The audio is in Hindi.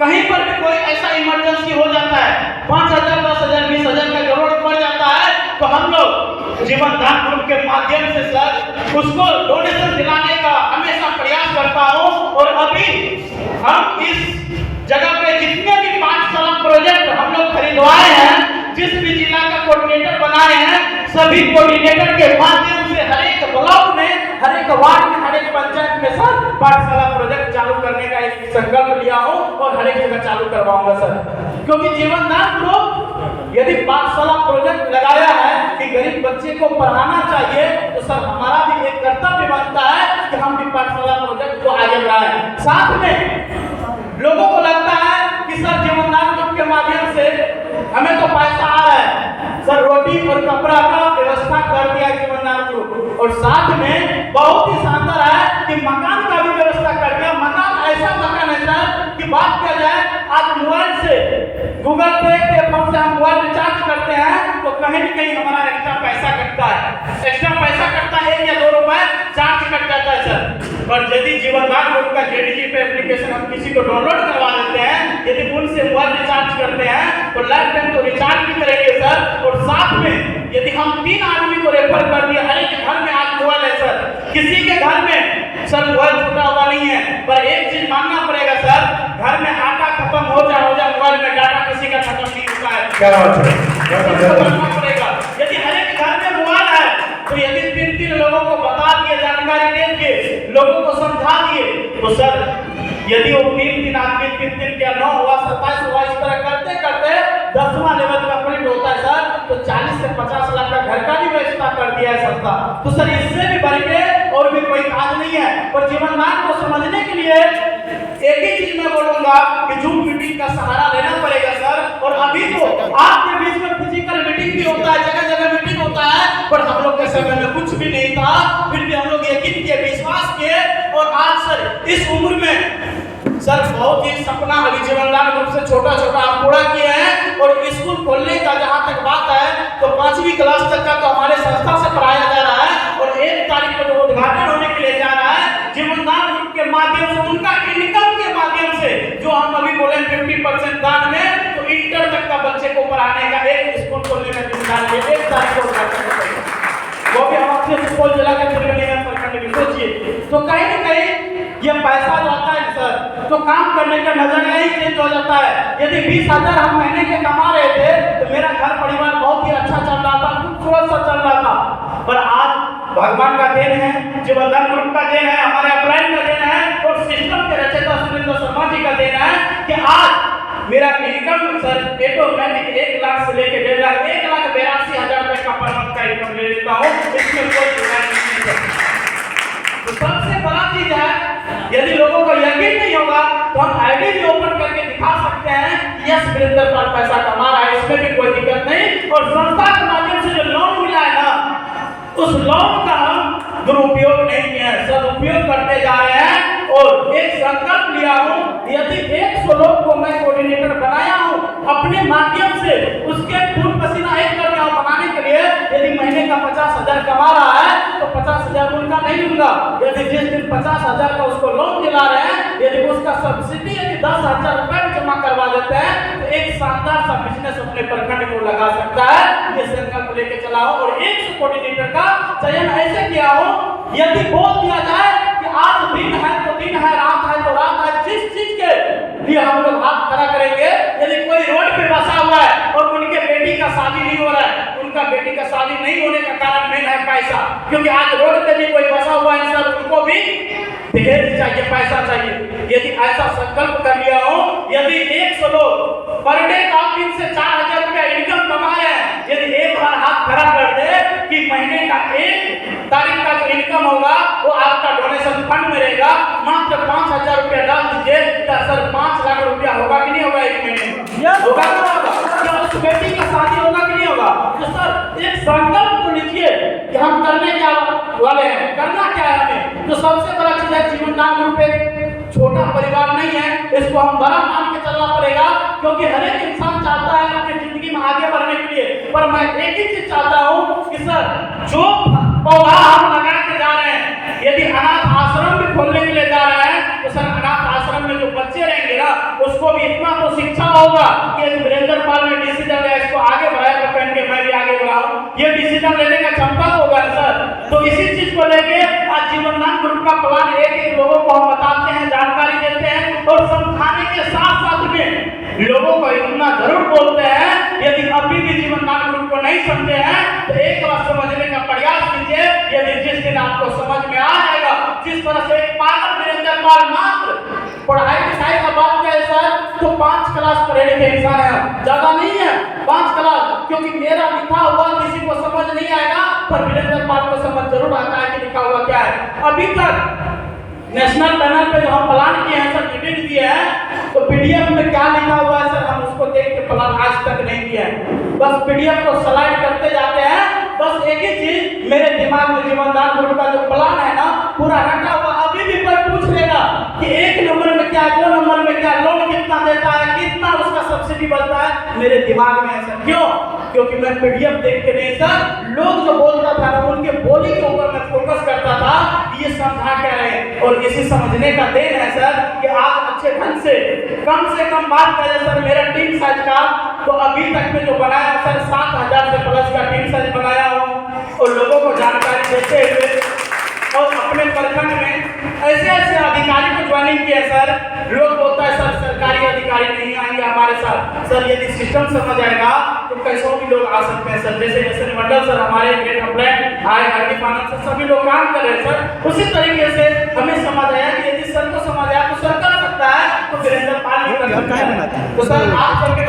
कहीं पर भी कोई ऐसा इमरजेंसी हो जाता है, 5,000, 10,000, 20,000 का जरूरत पड़ जाता है, तो हम लोग जीवन दान ग्रुप के माध्यम से सर उसको डोनेशन दिलाने का हमेशा प्रयास करता हूँ। और अभी हम इस जगह पे जितने भी पाठशाला प्रोजेक्ट हम लोग खरीदवाए हैं, जिस भी जिला का कोऑर्डिनेटर बनाए हैं, सभी कोऑर्डिनेटर के माध्यम से हर एक ब्लॉक में, हर एक वार्ड में, हर एक पंचायत में सर पाठशाला प्रोजेक्ट चालू करने का एक संकल्प लिया हूं और हर एक जगह चालू करवाऊंगा सर। क्योंकि जीवन दान ग्रुप यदि पाठशाला प्रोजेक्ट लगाया है कि गरीब बच्चे को पढ़ाना चाहिए, तो सर हमारा भी एक कर्तव्य बनता है कि हम भी पाठशाला प्रोजेक्ट को आगे बढ़ाएं। साथ में लोगों को लगता है कि सर जीवन दान ग्रुप के माध्यम से हमें तो पैसा आ रहा है, सर रोटी और कपड़ा का व्यवस्था कर दिया जीवन दान ग्रुप, और साथ में बहुत ही शानदार है कि मकान का भी व्यवस्था कर दिया। मकान ऐसा मकान है सर कि बात किया जाए, आज मोबाइल से गूगल पे फोन से हम मोबाइल रिचार्ज करते हैं तो कहीं न कहीं हमारा एक्स्ट्रा पैसा कटता है, एक्स्ट्रा पैसा कटता है 1 या 2 रुपए चार्ज कट जाता है सर। और यदि जीवन दान ग्रुप का जेडीजी पे एप्लीकेशन हम किसी को डाउनलोड करवा देते हैं, यदि उनसे मोबाइल रिचार्ज करते हैं तो लाइफ टाइम तो रिचार्ज भी करेंगे सर। और साथ में यदि हम 3 आदमी को रेफर कर दिया, हर एक घर में आज मोबाइल है सर, किसी के घर में सर मोबाइल छूटा हुआ नहीं है, पर एक चीज मानना पड़ेगा सर, घर में आटा खत्म हो जाए मोबाइल में डाटा किसी का खत्म नहीं होता है। क्या बात है, मानना पड़ेगा। यदि हर एक घर में मोबाइल है तो यदि 3 लोगों को बता दिए, जानकारी दे दिए, लोगों को समझा दिए, तो सर यदि वो 3 आदमी 3 क्या 9 हुआ, 27 हुआ, इस तरह करते करते 10वां लेवल कंप्लीट होता है सर, तो 40 से 50 लाख का घर का भी व्यवस्था कर दिया है संस्था। तो सर इससे भी बढ़ के और भी कोई काज नहीं है। और जीवन दान को समझने के लिए एक ही चीज मैं बोलूंगा कि जूम मीटिंग का सहारा लेना पड़ेगा सर। और अभी तो आपके बीच में फिजिकल मीटिंग भी होता है, जगह जगह मीटिंग होता है, पर हम लोग के समय में कुछ भी नहीं था, फिर भी हम लोग यकीन किए, विश्वास किए, और आज सर इस उम्र में सर बहुत ही सपना अभी जीवन दान ग्रुप से छोटा छोटा हम पूरा किए हैं। और स्कूल खोलने का जहां तक बात है तो 5वीं क्लास तक का तो हमारे संस्था से पढ़ाया जा रहा है, और 1 तारीख को जो उद्घाटन होने के लिए जा रहा है जीवन दान ग्रुप के माध्यम से, उनका इनकम के माध्यम से, जो हम अभी बोले 50% दान में, तो इंटर तक का बच्चे को पढ़ाने का एक स्कूल खोलने का जिम्मेदारी है। 1 तारीख को उद्घाटन करेंगे, वो भी हम अपने सुपौल जिला के त्रिवेणीगंज प्रखंड में। सोचिए, तो कहीं न कहीं ये पैसा जो आता है सर, तो काम करने का नजरिया ही चेंज हो जाता है। यदि 20,000 हम महीने के कमा रहे थे तो मेरा घर परिवार बहुत ही अच्छा चल रहा था, खूबसूरत सा चल रहा था, पर आज भगवान का देन है, जीवन दान ग्रुप का देन है, हमारे अपलाइन का देन है, और सिस्टम के रचयिता सुरेंद्र शर्मा जी का देन है कि आज मेरा इनकम सर ऑटोमेटिक 1 लाख से लेकर 1.5 लाख, 1,82,000 रुपए का पर मंथ का इनकम ले लेता हूँ, इसमें कोई शिकायत नहीं है। तो सबसे बड़ा चीज है, यदि लोगों को यकीन नहीं होगा तो हम आईडी भी ओपन करके दिखा सकते हैं कि यस वीरेंद्र पर पैसा कमा रहा है, इसमें भी कोई दिक्कत नहीं। और संस्था के माध्यम से जो लोन मिला है ना, उस लोन का हम दुरुपयोग नहीं किया है, सदुपयोग करते जा रहे हैं। और एक संकल्प लिया हूँ, यदि 100 लोग को मैं कोऑर्डिनेटर बनाया हूँ अपने माध्यम से, उसके खून पसीना एक कर रहा हूँ बनाने के लिए। यदि महीने का 50,000 कमा रहा है तो 50,000 उनका नहीं लूंगा। यदि जिस दिन 50,000 का उसको लोन दिला रहे हैं, यदि उसका सब्सिडी यदि 10,000 रुपए भी जमा करवा देते हैं, तो एक शानदार सा बिजनेस अपने प्रखंड को लगा सकता है। ये संकल्प लेके चला हो, और 100 कोऑर्डिनेटर का चयन ऐसे किया हो, यदि बोल दिया जाए कि आज दिन है तो दिन है, रात है तो रात है, जिस चीज के लिए हम लोग हाथ खड़ा करेंगे। यदि कोई रोड पे बसा हुआ है और उनके बेटी का शादी नहीं हो रहा है, उनका बेटी का शादी नहीं होने का कारण मेन है पैसा, क्योंकि आज रोड पे भी कोई बसा हुआ है सर, उनको भी दहेज चाहिए, पैसा चाहिए। यदि ऐसा संकल्प कर लिया हो, यदि 100 लोग पर डे का 3 से 4,000 रुपया इनकम कमाए हैं, यदि एक बार हाथ खड़ा कर दे कि महीने का 1 तारीख का जो इनकम होगा वो आपका डोनेशन फंड में रहेगा, मात्र 5,000 रुपया डाल दीजिए, क्या सर 5 लाख रुपया होगा कि नहीं होगा 1 महीने में? होगा कि नहीं होगा? क्या उस बेटी का शादी होगा कि नहीं होगा? तो सर एक संकल्प तो लीजिए कि हम करने क्या वाले हैं, करना क्या है हमें। तो सबसे बड़ा चीज है, जीवन दान ग्रुप एक छोटा परिवार नहीं है, इसको हम बड़ा मान के चलना पड़ेगा, क्योंकि हर एक इंसान चाहता है अपनी जिंदगी में आगे बढ़ने के लिए। पर मैं एक ही चीज चाहता हूँ कि सर जो पौधा हम लगा के जा रहे हैं, यदि अनाथ आश्रम भी खोलने के लिए जा रहे हैं, तो सर अनाथ आश्रम में जो बच्चे रहेंगे ना, उस उसको भी इतना तो शिक्षा होगा कि यदि वीरेंद्र पाल ने डिसीजन लिया इसको आगे बढ़ाया तो पहन के मैं भी आगे बढ़ाऊं, ये डिसीजन लेने का क्षमता तो होगा सर। तो इसी चीज को लेके आज जीवनदान ग्रुप का प्लान एक एक लोगों को हम बताते हैं, जानकारी देते हैं और समझाने के साथ साथ में लोगों को इतना जरूर बोलते हैं, यदि अभी भी जीवनदान ग्रुप को नहीं समझे हैं तो एक बार समझने का प्रयास कीजिए। यदि जिस दिन आपको समझ में आ जाएगा, जिस तरह से एक पागल वीरेंद्र पाल मात्र पढ़ाई लिखाई का बात क्या है सर, तो 5 क्लास पढ़े लिखे इंसान है, ज्यादा नहीं है 5 क्लास, क्योंकि मेरा लिखा हुआ किसी को समझ नहीं आएगा पर वीरेंद्र पाल को समझ जरूर आता है कि लिखा हुआ क्या है। अभी तक नेशनल पैनल पे जो हम प्लान किए हैं सर, मीटिंग दिए हैं, तो पीडीएफ में क्या लिखा हुआ है सर, हम उसको देख के प्लान आज तक नहीं किया है, बस पीडीएफ को स्लाइड करते जाते हैं। बस एक ही चीज मेरे दिमाग में जीवनदान ग्रुप का जो प्लान है ना पूरा रखा हुआ। अभी भी कोई पूछ लेगा कि 1 नंबर में क्या, 2 नंबर में क्या, लोन कितना देता है, कितना उसका सब्सिडी बढ़ता है, मेरे दिमाग में है सर। क्यों? क्योंकि मैं पीडीएफ देख के नहीं सर, लोग जो बोलता था ना उनके बोली के ऊपर मैं फोकस करता था, ये समझा क्या है। और इसी समझने का देन है सर कि आज अच्छे ढंग से कम बात करें सर, मेरा टीम साइज का तो अभी तक में जो बनाया सर 7000 से प्लस का टीम साइज बनाया हूँ और लोगों को जानकारी देते हुए और अपने प्रखंड में ऐसे अधिकारी को ज्वाइनिंग किया सर। लोग बोलता है सर सरकारी अधिकारी नहीं आएंगे हमारे साथ, सर यदि सिस्टम समझ आएगा तो कैसे भी लोग आ सकते हैं सर। जैसे जैसे मंडल सर हमारे ग्रेट कंप्लेंट आए हार्दिक आनंद सर, सभी लोग काम कर रहे हैं सर। उसी तरीके से हमें समझ आया कि यदि सर को समझ आया तो सर कर सकता है, तो वीरेंद्र पाल भी कर सकता है। तो सर आप सबके